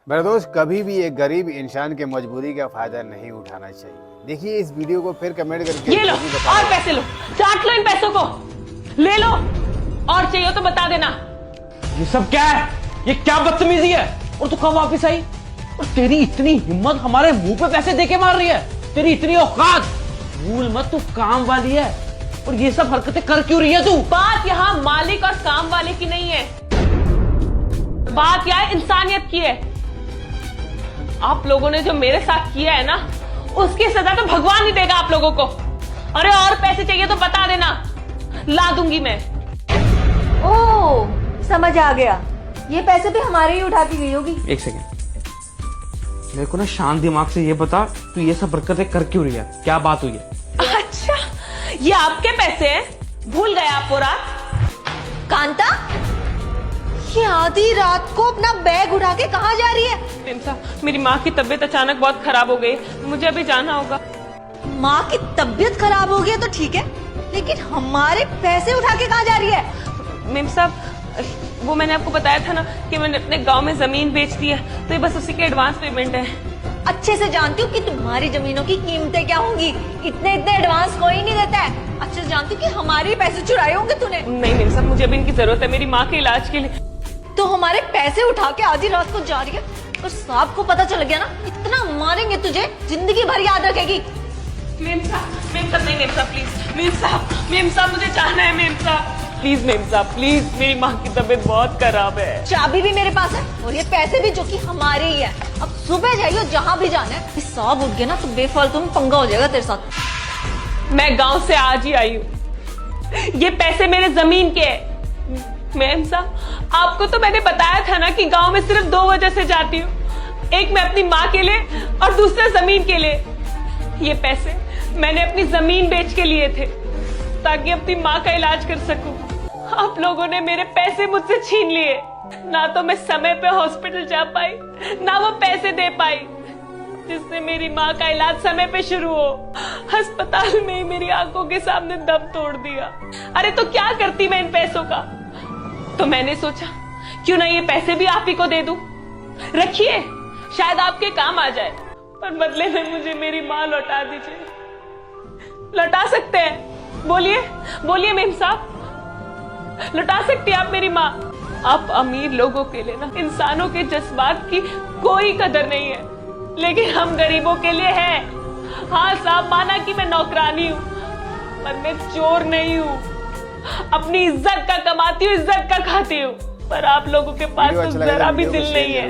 मेरा दोस्त, कभी भी एक गरीब इंसान के मजबूरी का फायदा नहीं उठाना चाहिए। देखिए इस वीडियो को फिर कमेंट करके ये लो और पैसे लो, चाट लो इन पैसों को, ले लो और चाहिए तो बता देना। ये सब क्या है? ये क्या बदतमीजी है? और तू कब वापस आई? और तेरी इतनी हिम्मत हमारे मुंह पे पैसे देके मार रही है? तेरी इतनी औकात? भूल मत तू काम वाली है। और ये सब हरकतें कर क्यों रही है तू? बात यहाँ मालिक और काम वाले की नहीं है, बात यहाँ इंसानियत की है। आप लोगों ने जो मेरे साथ किया है ना, उसकी सजा तो भगवान ही देगा आप लोगों को। अरे और पैसे चाहिए तो बता देना, ला दूंगी मैं। ओह, समझ आ गया, ये पैसे भी हमारे ही उठा के गई होगी। एक सेकेंड, मेरे को ना शांत दिमाग से ये बता, तू ये सब हरकतें कर क्यों रही है? क्या बात हुई है? अच्छा, ये आपके पैसे हैं? भूल गए आप वो रात? कांता, ये आधी रात को अपना बैग उठा के कहाँ जा रही है? मेरी माँ की तबीयत अचानक बहुत खराब हो गई, मुझे अभी जाना होगा। माँ की तबीयत खराब हो गई है तो ठीक है, लेकिन हमारे पैसे उठा के कहाँ जा रही है? मेम साहब, वो मैंने आपको बताया था ना कि मैंने अपने गांव में जमीन बेच दी है, तो ये बस उसी के एडवांस पेमेंट है। अच्छे से जानती हूँ कि तुम्हारी जमीनों की कीमतें क्या होंगी। इतने एडवांस कोई नहीं देता है। अच्छे से जानती हूँ कि हमारे पैसे चुराए होंगे तूने। नहीं मेम साहब, मुझे अभी इनकी जरूरत है मेरी माँ के इलाज के लिए। तो हमारे पैसे उठा के आधी रात को जा रही है, और साहब को पता चल गया ना, इतना मारेंगे तुझे, जिंदगी भर याद रखेगी। मेम साहब नहीं, मेम साहब प्लीज, मेम साहब मुझे जाना है, मेम साहब प्लीज, मेम साहब प्लीज, मेरी माँ की तबीयत बहुत खराब है। चाबी भी मेरे पास है और ये पैसे भी, जो कि हमारे ही है। अब सुबह जाइए जहाँ भी जाना है। साहब उठ गया ना तो बेफालतू में पंगा हो जाएगा तेरे साथ। मैं गांव से आज ही आई हूँ, ये पैसे मेरे जमीन के हैं। मैम साहब, आपको तो मैंने बताया था ना कि गांव में सिर्फ 2 वजह से जाती हूँ, एक मैं अपनी माँ के लिए और दूसरा जमीन के लिए। ये पैसे मैंने अपनी जमीन बेच के लिए थे ताकि अपनी माँ का इलाज कर सकूं। आप लोगों ने मेरे पैसे मुझसे छीन लिए, ना तो मैं समय पे हॉस्पिटल जा पाई, ना वो पैसे दे पाई जिससे मेरी माँ का इलाज समय पे शुरू हो। अस्पताल में ही मेरी आंखों के सामने दम तोड़ दिया। अरे तो क्या करती मैं इन पैसों का? तो मैंने सोचा क्यों ना ये पैसे भी आप ही को दे दूं, रखिए, शायद आपके काम आ जाए, पर बदले में मुझे मेरी माँ लौटा दीजिए। लौटा सकते हैं? बोलिए मेम साहब, लौटा सकती है आप मेरी माँ? आप अमीर लोगों के लिए ना इंसानों के जज्बात की कोई कदर नहीं है, लेकिन हम गरीबों के लिए है। हाँ साहब, माना कि मैं नौकरानी हूँ, पर मैं चोर नहीं हूँ। अपनी इज्जत का कमाती हूँ, इज्जत का खाती हूँ, पर आप लोगों के पास तो जरा भी दिल नहीं है।